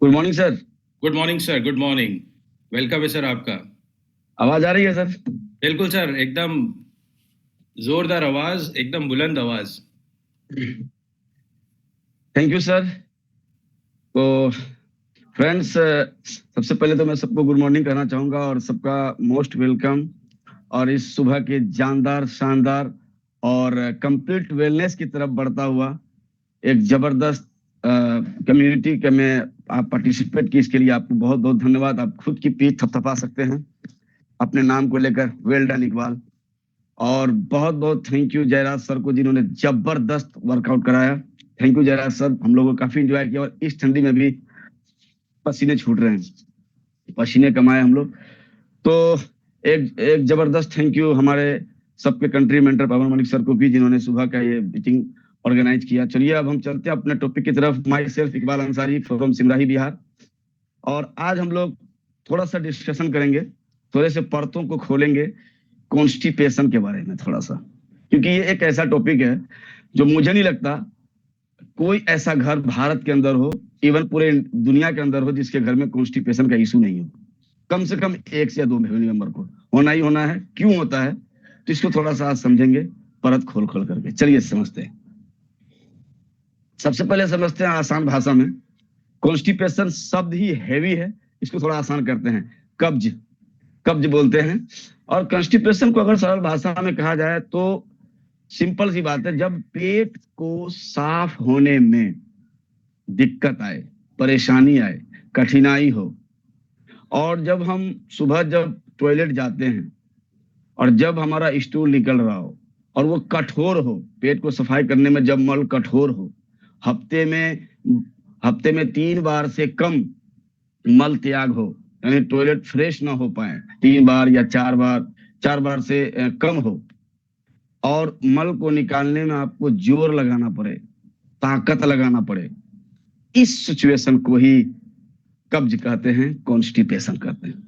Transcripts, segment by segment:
Good morning sir. Good morning sir. Good morning. Welcome है sir आपका। आवाज आ रही है सर? बिल्कुल सर, एकदम जोरदार आवाज, एकदम बुलंद आवाज। Thank you sir. तो फ्रेंड्स, सबसे पहले तो मैं सबको गुड मॉर्निंग कहना चाहूंगा और सबका मोस्ट वेलकम। और इस सुबह के जानदार शानदार और कंप्लीट वेलनेस की तरफ बढ़ता हुआ एक जबरदस्त कम्युनिटी के में आप पार्टिसिपेट की, इसके लिए आपको बहुत बहुत धन्यवाद। आप खुद की पीठ थपथपा सकते हैं अपने नाम को लेकर। Well done Iqbal. और बहुत बहुत थैंक यू जयराज सर को, जिन्होंने जबरदस्त वर्कआउट कराया। थैंक यू जयराज सर, हम लोगों को काफी एंजॉय किया और इस ठंडी में भी पसीने छूट रहे हैं, पसीने कमाए हम लोग। तो एक एक जबरदस्त थैंक यू हमारे सबके कंट्री मेंटर पवन मलिक सर को भी, जिन्होंने सुबह का ये मीटिंग ऑर्गेनाइज किया। चलिए अब हम चलते हैं अपने टॉपिक की तरफ। My self Iqbal Ansari from Simrahi Bihar. और आज हम लोग थोड़ा सा डिस्कशन करेंगे, थोड़े से परतों को खोलेंगे कॉन्स्टिपेशन के बारे में थोड़ा सा, क्योंकि ये एक ऐसा टॉपिक है जो मुझे नहीं लगता कोई ऐसा घर भारत के अंदर हो, इवन पूरे दुनिया के अंदर हो, जिसके घर में कॉन्स्टिपेशन का इशू नहीं हो। कम से कम एक से या दो फैमिली मेंबर को होना ही होना है। क्यों होता है तो इसको थोड़ा सा आज समझेंगे, परत खोल खोल करके। चलिए समझते हैं। सबसे पहले समझते हैं आसान भाषा में। कॉन्स्टिपेशन शब्द ही हैवी है, इसको थोड़ा आसान करते हैं। कब्ज, कब्ज बोलते हैं। और कॉन्स्टिपेशन को अगर सरल भाषा में कहा जाए तो सिंपल सी बात है, जब पेट को साफ होने में दिक्कत आए, परेशानी आए, कठिनाई हो, और जब हम सुबह जब टॉयलेट जाते हैं और जब हमारा स्टूल निकल रहा हो और वो कठोर हो, पेट को सफाई करने में जब मल कठोर हो, हफ्ते में हफ्ते में 3 बार से कम मल त्याग हो, यानी टॉयलेट फ्रेश ना हो पाए 3 बार या 4 बार, 4 बार से कम हो, और मल को निकालने में आपको जोर लगाना पड़े, ताकत लगाना पड़े, इस सिचुएशन को ही कब्ज कहते हैं, कॉन्स्टिपेशन कहते हैं।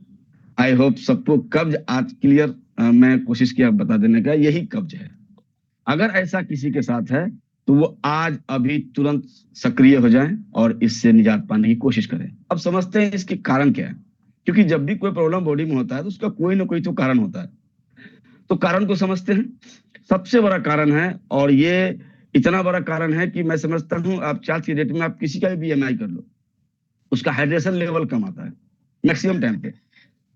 आई होप सबको कब्ज आज क्लियर, मैं कोशिश किया बता देने का, यही कब्ज है। अगर ऐसा किसी के साथ है तो वो आज अभी तुरंत सक्रिय हो जाएं और इससे निजात पाने की कोशिश करें। अब समझते हैं इसके कारण क्या है, क्योंकि जब भी कोई प्रॉब्लम बॉडी में होता है तो उसका कोई ना कोई तो कारण होता है। तो कारण को समझते हैं। सबसे बड़ा कारण है, और ये इतना बड़ा कारण है कि मैं समझता हूं आप आज की डेट में आप किसी का भी बीएमआई कर लो, उसका हाइड्रेशन लेवल कम आता है मैक्सिमम टाइम पे।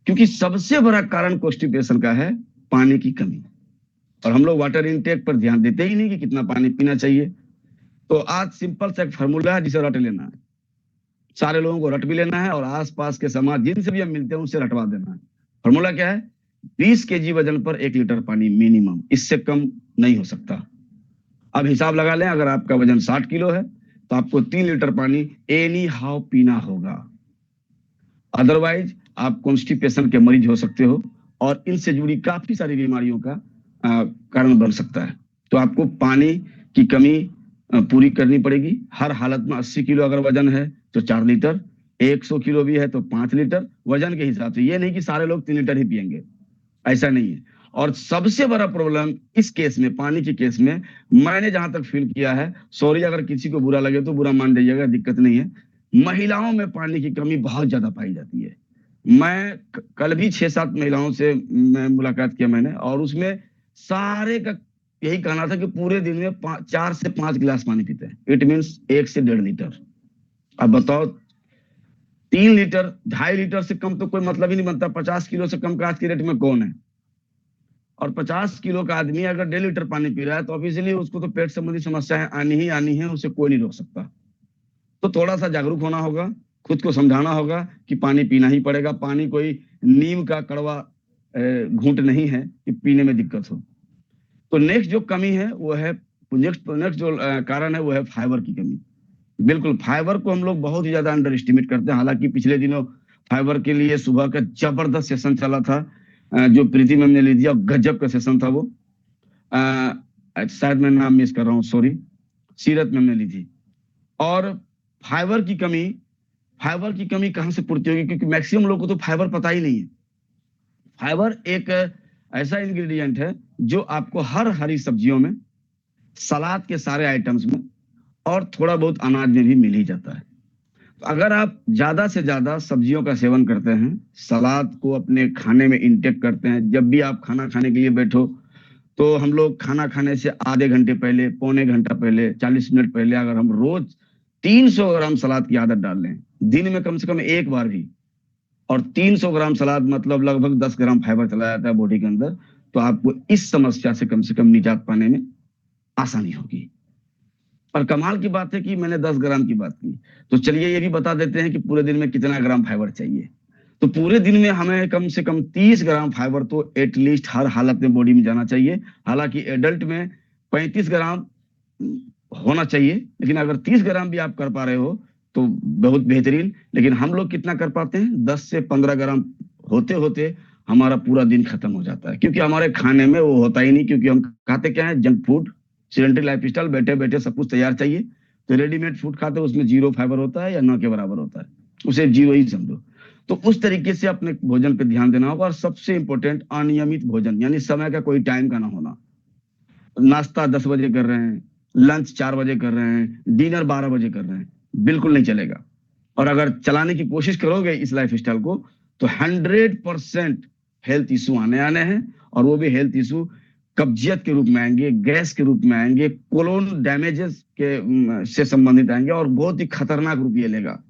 क्योंकि सबसे बड़ा कारण कॉन्स्टिपेशन का है पानी की कमी। और हम लोग वाटर इनटेक पर ध्यान देते ही नहीं कि कितना पानी पीना चाहिए। तो आज सिंपल सा एक फॉर्मूला है जिसे रट लेना है। सारे लोगों को रट भी लेना है और आसपास के समाज जिनसे भी हम मिलते हैं उनसे रटवा देना है। फॉर्मूला क्या है? 20 kg वजन पर 1 लीटर पानी मिनिमम, इससे कम नहीं हो सकता। अब हिसाब लगा लें, अगर आपका वजन 60 किलो है तो आपको 3 लीटर पानी एनी हाउ पीना होगा। अदरवाइज आप कॉन्स्टिपेशन के मरीज हो सकते हो और इनसे जुड़ी काफी सारी बीमारियों का कारण बन सकता है। तो आपको पानी की कमी पूरी करनी पड़ेगी हर हालत में। 80 किलो अगर वजन है तो 4 लीटर, 100 किलो भी है तो 5 लीटर, वजन के हिसाब से। ये नहीं कि सारे लोग 3 लीटर ही पियेंगे, ऐसा नहीं है। और सबसे बड़ा प्रॉब्लम इस केस में, पानी के केस में, मैंने जहां तक फील किया है, सॉरी अगर किसी को बुरा लगे तो बुरा मान लीजिएगा, दिक्कत नहीं है, महिलाओं में पानी की कमी बहुत ज्यादा पाई जाती है। मैं कल भी 6-7 महिलाओं से मैं मुलाकात किया मैंने, और उसमें सारे का यही कहना था कि पूरे दिन में 4 से 5 गिलास पानी पीते हैं। इट मीन्स 1 से 1.5 लीटर। अब बताओ, 3 लीटर, 2.5 लीटर से कम तो कोई मतलब ही नहीं बनता। 50 किलो से कम का आज की डेट में कौन है? और 50 किलो का आदमी अगर 1.5 लीटर पानी पी रहा है तो ऑब्वियसली उसको तो पेट संबंधी समस्याएं आनी ही आनी है, उसे कोई नहीं रोक सकता। तो थोड़ा सा जागरूक होना होगा, खुद को समझाना होगा कि पानी पीना ही पड़ेगा। पानी कोई नीम का कड़वा घूंट नहीं है कि पीने में दिक्कत हो। तो नेक्स्ट जो कमी है वो है, नेक्स्ट जो कारण है वो है फाइबर की कमी। बिल्कुल, फाइबर को हम लोग बहुत ही ज्यादा अंडर एस्टिमेट करते हैं। हालांकि पिछले दिनों फाइबर के लिए सुबह का जबरदस्त सेशन चला था, जो प्रीति मैम ने ली थी, और गजब का सेशन था वो। शायद मैं नाम मिस कर रहा हूँ, सॉरी, सीरत मैम ने ली थी। और फाइबर की कमी, फाइबर की कमी कहां से पूर्ति होगी? क्योंकि मैक्सिमम लोगों को तो फाइबर पता ही नहीं है। फाइबर एक ऐसा इंग्रेडिएंट है जो आपको हर हरी सब्जियों में, सलाद के सारे आइटम्स में और थोड़ा बहुत अनाज में भी मिल ही जाता है। अगर आप ज्यादा से ज्यादा सब्जियों का सेवन करते हैं, सलाद को अपने खाने में इंटेक करते हैं, जब भी आप खाना खाने के लिए बैठो तो हम लोग खाना खाने से आधे घंटे पहले, पौने घंटा पहले, 40 मिनट पहले अगर हम रोज 300 ग्राम सलाद की आदत डाल लें, दिन में कम से कम एक बार भी, और 300 ग्राम सलाद मतलब लगभग 10 ग्राम फाइबर चला जाता है बॉडी के अंदर, तो आपको इस समस्या से कम निजात पाने में आसानी होगी। और कमाल की बात है कि मैंने 10 ग्राम की बात की, तो चलिए ये भी बता देते हैं कि पूरे दिन में कितना ग्राम फाइबर चाहिए। तो पूरे दिन में हमें कम से कम 30 ग्राम फाइबर तो एटलीस्ट हर हालत में बॉडी में जाना चाहिए। हालांकि एडल्ट में 35 ग्राम होना चाहिए, लेकिन अगर 30 ग्राम भी आप कर पा रहे हो तो बहुत बेहतरीन। लेकिन हम लोग कितना कर पाते हैं? 10 से 15 ग्राम होते होते हमारा पूरा दिन खत्म हो जाता है, क्योंकि हमारे खाने में वो होता ही नहीं। क्योंकि हम खाते क्या है? Junk food, sedentary life style, बैठे बैठे सब कुछ तैयार चाहिए। तो रेडीमेड फूड खाते हैं, उसमें जीरो फाइबर होता है या न के बराबर होता है, उसे जीरो ही समझो। तो उस तरीके से अपने भोजन पे ध्यान देना होगा। और सबसे इंपॉर्टेंट, अनियमित भोजन, यानी समय का कोई टाइम का ना होना। नाश्ता 10 बजे कर रहे हैं, लंच 4 बजे कर रहे हैं, डिनर 12 बजे कर रहे हैं, बिल्कुल नहीं चलेगा। और अगर चलाने की कोशिश करोगे इस लाइफ स्टाइल को, तो 100% हेल्थ इशू आने आने हैं। और वो भी हेल्थ इशू कब्जियत के रूप में आएंगे, गैस के रूप में आएंगे, कोलोन डैमेजेस के से संबंधित आएंगे, और बहुत ही खतरनाक रूप ये लेगा।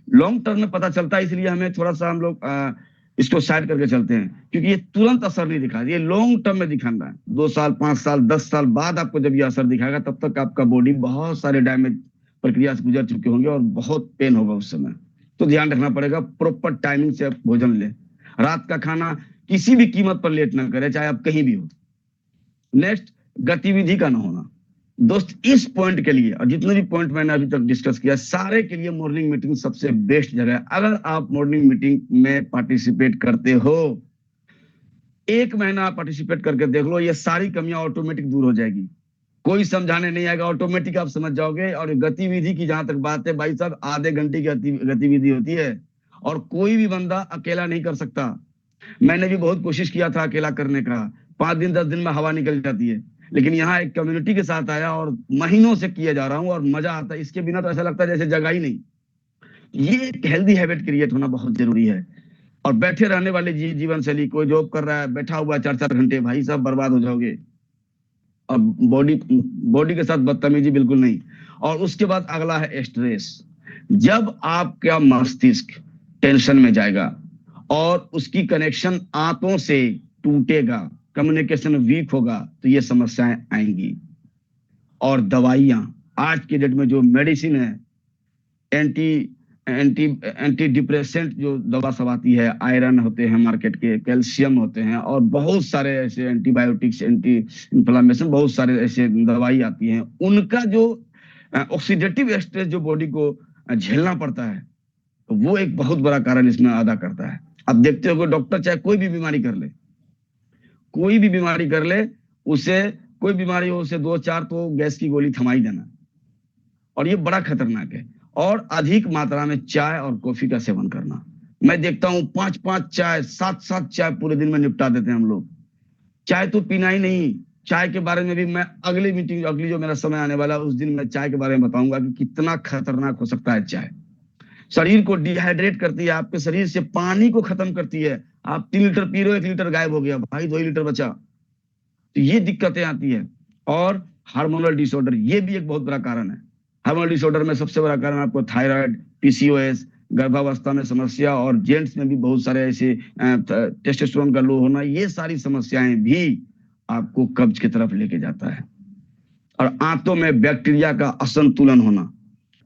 लॉन्ग टर्म में पता चलता है, इसलिए हमें थोड़ा सा हम लोग इसको साइड करके चलते हैं, क्योंकि ये तुरंत असर नहीं दिखा, ये लॉन्ग टर्म में दिखाना है। 2 साल, 5 साल, 10 साल बाद आपको जब ये असर दिखाएगा, तब तक आपका बॉडी बहुत सारे डैमेज प्रक्रिया से गुजर चुके होंगे और बहुत पेन होगा उस समय। तो ध्यान रखना पड़ेगा, प्रॉपर टाइमिंग से आप भोजन लें। रात का खाना किसी भी कीमत पर लेट ना करें, चाहे आप कहीं भी हो। नेक्स्ट, गतिविधि का ना होना। दोस्त, इस पॉइंट के लिए और जितने भी पॉइंट मैंने अभी तक डिस्कस किया, सारे के लिए मॉर्निंग मीटिंग सबसे बेस्ट जगह है। अगर आप मॉर्निंग मीटिंग में पार्टिसिपेट करते हो, 1 महीना पार्टिसिपेट करके देख लो, ये सारी कमियां ऑटोमेटिक दूर हो जाएगी। कोई समझाने नहीं आएगा, ऑटोमेटिक आप समझ जाओगे। और गतिविधि की जहां तक बात है भाई साहब, आधे घंटे की गतिविधि होती है, और कोई भी बंदा अकेला नहीं कर सकता। मैंने भी बहुत कोशिश किया था अकेला करने का, 5 दिन 10 दिन में हवा निकल जाती है। लेकिन यहाँ एक कम्युनिटी के साथ आया और महीनों से किए जा रहा हूँ और मजा आता है। इसके बिना तो ऐसा लगता है जैसे जगह ही नहीं। ये एक हेल्दी हैबिट क्रिएट होना बहुत जरूरी है। और बैठे रहने वाले जीवन शैली, कोई जॉब कर रहा है, बैठा हुआ 4 4 घंटे, भाई साहब बर्बाद हो जाओगे। और बॉडी बॉडी के साथ बदतमीजी बिल्कुल नहीं। और उसके बाद अगला है स्ट्रेस। जब आपका मस्तिष्क टेंशन में जाएगा और उसकी कनेक्शन आंतों से टूटेगा, कम्युनिकेशन वीक होगा, तो ये समस्याएं आएंगी। और दवाइयां, आज के डेट में जो मेडिसिन है, एंटी एंटी एंटी डिप्रेसेंट जो दवा सब आती है, आयरन होते हैं मार्केट के, कैल्शियम होते हैं, और बहुत सारे ऐसे एंटीबायोटिक्स, एंटी इंफ्लामेशन, बहुत सारे ऐसे दवाई आती हैं। उनका जो ऑक्सीडेटिव स्ट्रेस जो बॉडी को झेलना पड़ता है, तो वो एक बहुत बड़ा कारण इसमें अदा करता है। अब देखते हो कि डॉक्टर चाहे कोई भी बीमारी कर ले, कोई भी बीमारी कर ले, उसे कोई बीमारी हो, उसे 2 4 तो गैस की गोली थमा ही देना। और ये बड़ा खतरनाक है। और अधिक मात्रा में चाय और कॉफी का सेवन करना। मैं देखता हूँ 5 5 चाय, 7 7 चाय पूरे दिन में निपटा देते हैं हम लोग। चाय तो पीना ही नहीं। चाय के बारे में भी मैं अगली मीटिंग, अगली जो मेरा समय आने वाला है, उस दिन मैं चाय के बारे में बताऊंगा कि कितना खतरनाक हो सकता है चाय। शरीर को डिहाइड्रेट करती है, आपके शरीर से पानी को खत्म करती है। आप 3 लीटर पी रहे हो, 1 लीटर गायब हो गया, भाई 2 ही लीटर बचा। तो ये दिक्कतें आती है। और हार्मोनल डिसऑर्डर, ये भी एक बहुत बड़ा कारण है। हार्मोनल डिसऑर्डर में सबसे बड़ा कारण आपको थायराइड, पीसीओएस, गर्भावस्था में समस्या, और जेंट्स में भी बहुत सारे ऐसे टेस्टोस्टेरोन का लो होना, ये सारी समस्याएं भी आपको कब्ज की तरफ लेके जाता है। और आंतों में बैक्टीरिया का असंतुलन होना,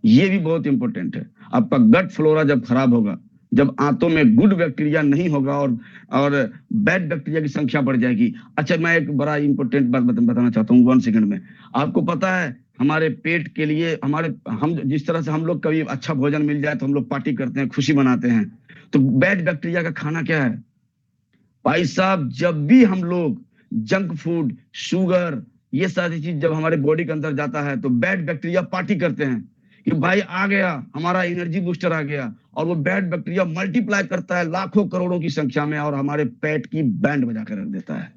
ये भी बहुत इंपॉर्टेंट है। आपका गट फ्लोरा जब खराब होगा, जब आंतों में गुड बैक्टीरिया नहीं होगा और बैड बैक्टीरिया की संख्या बढ़ जाएगी। अच्छा, मैं एक बड़ा इंपॉर्टेंट बात बताना चाहता हूँ 1 सेकंड में। आपको पता है हमारे पेट के लिए, हम जिस तरह से हम लोग कभी अच्छा भोजन मिल जाए तो हम लोग पार्टी करते हैं, खुशी मनाते हैं, तो बैड बैक्टीरिया का खाना क्या है भाई साहब? जब भी हम लोग जंक फूड, शुगर, ये सारी चीज जब हमारे बॉडी के अंदर जाता है, तो बैड बैक्टीरिया पार्टी करते हैं कि भाई आ गया, हमारा एनर्जी बूस्टर आ गया। और वो बैड बैक्टीरिया मल्टीप्लाई करता है लाखों करोड़ों की संख्या में, और हमारे पेट की बैंड बजा कर रख देता है,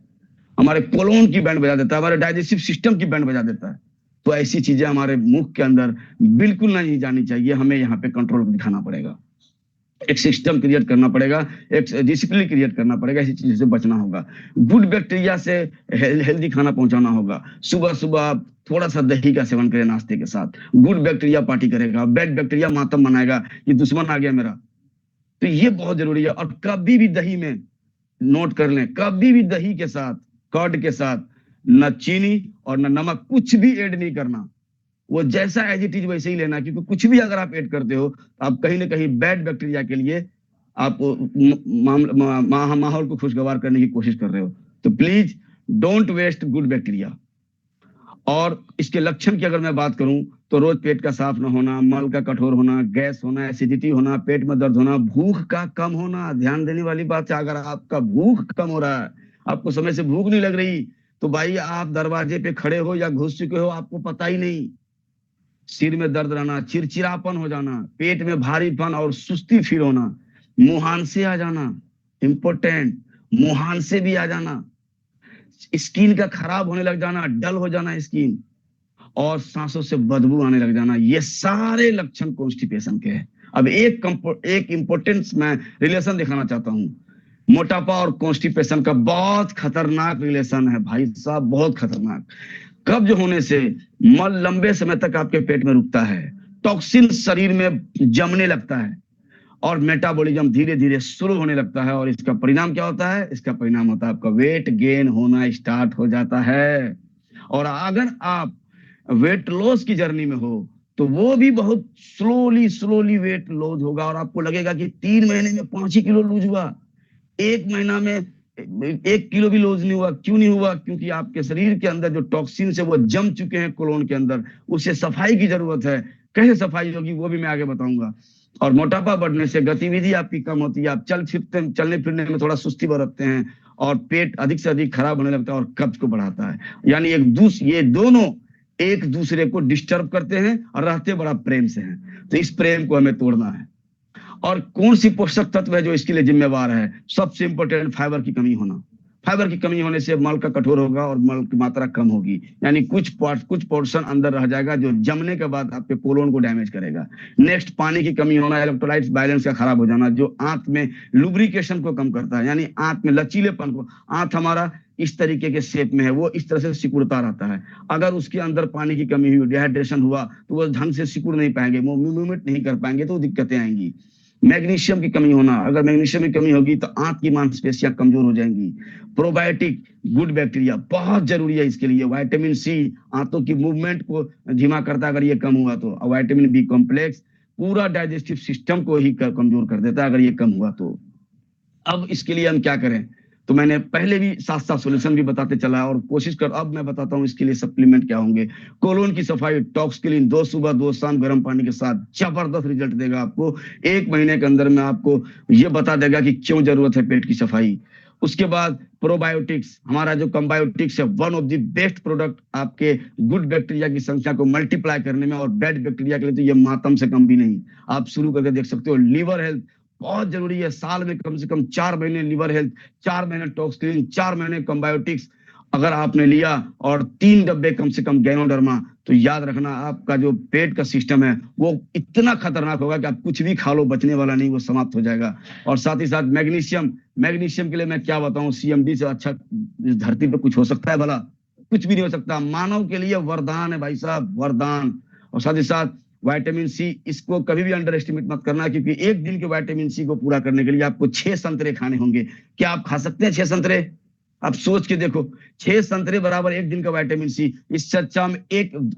हमारे कोलोन की बैंड बजा देता है, हमारे डाइजेस्टिव सिस्टम की बैंड बजा देता है। तो ऐसी चीजें हमारे मुख के अंदर बिल्कुल नहीं जानी चाहिए। हमें यहाँ पे कंट्रोल दिखाना पड़ेगा, एक सिस्टम क्रिएट करना पड़ेगा, एक डिसिप्लिन क्रिएट करना पड़ेगा। ऐसी चीजों से बचना होगा। गुड बैक्टीरिया से हेल्दी खाना पहुंचाना होगा। सुबह सुबह आप थोड़ा सा दही का सेवन करें नाश्ते के साथ, गुड बैक्टीरिया पार्टी करेगा, बैड बैक्टीरिया मातम मनाएगा कि दुश्मन आ गया मेरा। तो ये बहुत जरूरी है। और कभी भी दही में, नोट कर लें, कभी भी दही के साथ, कर्ड के साथ न चीनी और न नमक कुछ भी ऐड नहीं करना। वो जैसा एज इट इज वैसे ही लेना, क्योंकि कुछ भी अगर आप ऐड करते हो तो आप कहीं ना कहीं बैड बैक्टीरिया के लिए आप माहौल को खुशगवार करने की कोशिश कर रहे हो। तो please don't waste good bacteria. और इसके लक्षण की अगर मैं बात करूं तो रोज पेट का साफ न होना, मल का कठोर होना, गैस होना, एसिडिटी होना, पेट में दर्द होना, भूख का कम होना। ध्यान देने वाली बात है, अगर आपका भूख कम हो रहा है, आपको समय से भूख नहीं लग रही, तो भाई आप दरवाजे पे खड़े हो या घुस चुके हो, आपको पता ही नहीं। सिर में दर्द रहना, चिड़चिड़ापन हो जाना, पेट में भारीपन और सुस्ती फील होना, मुहांसे आ जाना, इंपॉर्टेंट, मुहांसे भी आ जाना, स्किन का खराब होने लग जाना, डल हो जाना स्किन, और सांसों से बदबू आने लग जाना, ये सारे लक्षण कॉन्स्टिपेशन के हैं। अब एक इंपॉर्टेंट मैं रिलेशन दिखाना चाहता हूं। मोटापा और कॉन्स्टिपेशन का बहुत खतरनाक रिलेशन है भाई साहब, बहुत खतरनाक। कब्ज होने से मल लंबे समय तक आपके पेट में रुकता है, टॉक्सिन शरीर में जमने लगता है और मेटाबॉलिज्म धीरे धीरे शुरू होने लगता है। और इसका परिणाम क्या होता है? इसका परिणाम होता है आपका वेट गेन होना स्टार्ट हो जाता है। और अगर आप वेट लॉस की जर्नी में हो तो वो भी बहुत स्लोली स्लोली वेट लॉस होगा, और आपको लगेगा कि 3 महीने में 5 ही किलो लूज हुआ, 1 महीना में 1 किलो भी लॉस नहीं हुआ। क्यों नहीं हुआ? क्योंकि आपके शरीर के अंदर जो टॉक्सिन है वो जम चुके हैं कोलोन के अंदर, उसे सफाई की जरूरत है। कैसे सफाई होगी वो भी मैं आगे बताऊंगा। और मोटापा बढ़ने से गतिविधि आपकी कम होती है, आप चलने फिरने में थोड़ा सुस्ती बरतते हैं, और पेट अधिक से अधिक खराब होने लगता है और कब्ज को बढ़ाता है। यानी ये दोनों एक दूसरे को डिस्टर्ब करते हैं और रहते बड़ा प्रेम से हैं। तो इस प्रेम को हमें तोड़ना है। और कौन सी पोषक तत्व है जो इसके लिए जिम्मेवार है? सबसे इंपॉर्टेंट, फाइबर की कमी होना। फाइबर की कमी होने से मल का कठोर होगा और मल की मात्रा कम होगी, यानी कुछ पोर्शन अंदर रह जाएगा जो जमने के बाद आपके कोलोन को डैमेज करेगा। नेक्स्ट, पानी की कमी होना, इलेक्ट्रोलाइट बैलेंस का खराब हो जाना, जो आंत में लुब्रिकेशन को कम करता है, यानी आंत में लचीलेपन को। आंत हमारा इस तरीके के शेप में है, वो इस तरह से सिकुड़ता रहता है। अगर उसके अंदर पानी की कमी हुई, डिहाइड्रेशन हुआ, तो वो ढंग से सिकुड़ नहीं पाएंगे, वो मूवमेंट नहीं कर पाएंगे, तो दिक्कतें आएंगी। मैग्नीशियम की कमी होना, अगर मैग्नीशियम की कमी होगी तो आंत की मांसपेशियां कमजोर हो जाएंगी। प्रोबायोटिक, गुड बैक्टीरिया बहुत जरूरी है इसके लिए। विटामिन सी आंतों की मूवमेंट को धीमा करता है अगर ये कम हुआ तो। विटामिन बी कॉम्प्लेक्स पूरा डाइजेस्टिव सिस्टम को ही कमजोर कर देता है अगर ये कम हुआ तो। अब इसके लिए हम क्या करें? तो मैंने पहले भी साथ साथ सोल्यूशन भी बताते चला और कोशिश कर, अब मैं बताता हूं इसके लिए सप्लीमेंट क्या होंगे। कोलोन की सफाई, टॉक्सक्लीन 2 सुबह 2 शाम गर्म पानी के साथ, जबरदस्त रिजल्ट देगा आपको। 1 महीने के अंदर में आपको ये बता देगा कि क्यों जरूरत है पेट की सफाई। उसके बाद प्रोबायोटिक्स, हमारा जो कंबायोटिक्स है, one of the best product आपके गुड बैक्टीरिया की संख्या को मल्टीप्लाई करने में, और बैड बैक्टीरिया के लिए तो ये मातम से कम भी नहीं। आप शुरू करके देख सकते हो। लीवर हेल्थ बहुत जरूरी है, साल में कम से कम 4 महीने लीवर हेल्थ, 4 महीने टॉक्सक्लीन, 4 महीने कंबायोटिक्स अगर आपने लिया, और 3 डब्बे कम से कम गैनोडर्मा, तो याद रखना आपका जो पेट का सिस्टम है वो इतना खतरनाक होगा कि आप कुछ भी खा लो बचने वाला नहीं, वो समाप्त हो जाएगा। और साथ ही साथ मैग्नीशियम, मैग्नीशियम के लिए मैं क्या बताऊं, सीएमडी से अच्छा इस धरती पे कुछ हो सकता है भला? कुछ भी नहीं हो सकता। मानव के लिए वरदान है भाई साहब, वरदान। और साथ ही साथ विटामिन सी, इसको कभी भी अंडर एस्टिमेट मत करना, क्योंकि एक दिन के विटामिन सी को पूरा करने के लिए आपको 6 संतरे खाने होंगे। क्या आप खा सकते हैं 6 संतरे? आप सोच के देखो, 6 संतरे बराबर एक दिन का विटामिन सी। इससे अच्छा हम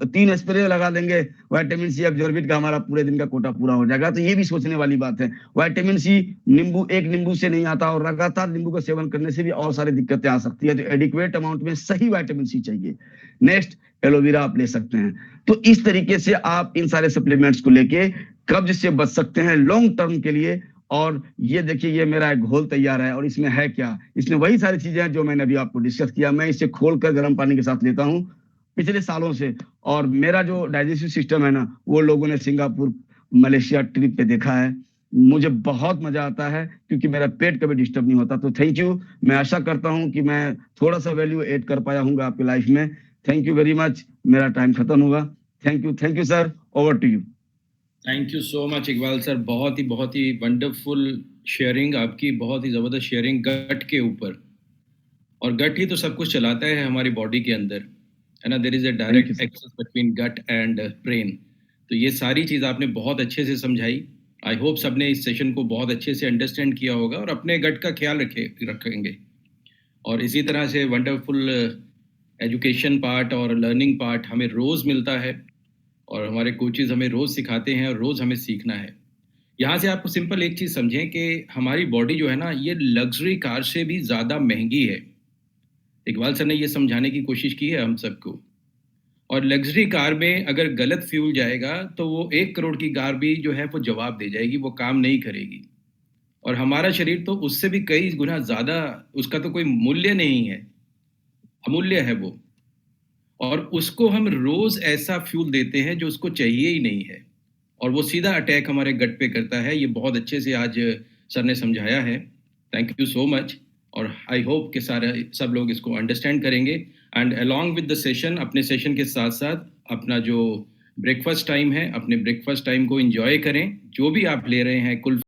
3 स्प्रे लगा देंगे विटामिन सी एब्जॉर्बिट का, हमारा पूरे दिन का कोटा पूरा हो जाएगा। तो ये भी सोचने वाली बात है। विटामिन सी एक नींबू से नहीं आता, और लगातार नींबू का सेवन करने से भी और सारी दिक्कतें आ सकती है। तो एडिक्वेट अमाउंट में सही विटामिन सी चाहिए। नेक्स्ट, एलोवेरा आप ले सकते हैं। तो इस तरीके से आप इन सारे सप्लीमेंट्स को लेके कब्ज से बच सकते हैं लॉन्ग टर्म के लिए। और ये देखिए, ये मेरा एक घोल तैयार है, और इसमें है क्या? इसमें वही सारी चीजें हैं जो मैंने अभी आपको डिस्कस किया। मैं इसे खोलकर गर्म पानी के साथ लेता हूँ पिछले सालों से, और मेरा जो डाइजेस्टिव सिस्टम है ना, वो लोगों ने सिंगापुर, मलेशिया ट्रिप पे देखा है। मुझे बहुत मजा आता है क्योंकि मेरा पेट कभी डिस्टर्ब नहीं होता। तो थैंक यू। मैं आशा करता हूं कि मैं थोड़ा सा वैल्यू ऐड कर पाया हूँ आपकी लाइफ में। थैंक यू वेरी मच, मेरा टाइम खत्म हुआ। Thank you sir, over to you. Thank you so much Iqbal sir, बहुत ही वंडरफुल शेयरिंग आपकी, बहुत ही ज़बरदस्त शेयरिंग गट के ऊपर। और गट ही तो सब कुछ चलाता है हमारी बॉडी के अंदर, है ना। There is a thank you direct sir. Access between gut and brain. तो ये सारी चीज़ आपने बहुत अच्छे से समझाई। आई होप सबने इस सेशन को बहुत अच्छे से अंडरस्टैंड किया होगा और अपने गट का ख्याल रखेंगे। और इसी तरह से वंडरफुल एजुकेशन पार्ट और लर्निंग पार्ट हमें रोज़ मिलता है, और हमारे कोचेज़ हमें रोज़ सिखाते हैं और रोज़ हमें सीखना है। यहाँ से आपको सिंपल एक चीज़ समझें कि हमारी बॉडी जो है ना, ये लग्ज़री कार से भी ज़्यादा महँगी है। इकबाल सर ने ये समझाने की कोशिश की है हम सबको। और लग्ज़री कार में अगर गलत फ्यूल जाएगा, तो वो 1 करोड़ की कार भी जो है वो जवाब दे जाएगी, वो काम नहीं करेगी। और हमारा शरीर तो उससे भी कई गुना ज़्यादा, उसका तो कोई मूल्य नहीं है, अमूल्य है वो। और उसको हम रोज़ ऐसा फ्यूल देते हैं जो उसको चाहिए ही नहीं है, और वो सीधा अटैक हमारे गट पे करता है। ये बहुत अच्छे से आज सर ने समझाया है। Thank you so much. और आई होप कि सारे सब लोग इसको अंडरस्टैंड करेंगे। And along with the session, अपने सेशन के साथ-साथ अपना जो ब्रेकफ़ास्ट टाइम है, अपने ब्रेकफ़ास्ट टाइम को एन्जॉय करें। जो भी आप ले रहे हैं, कुल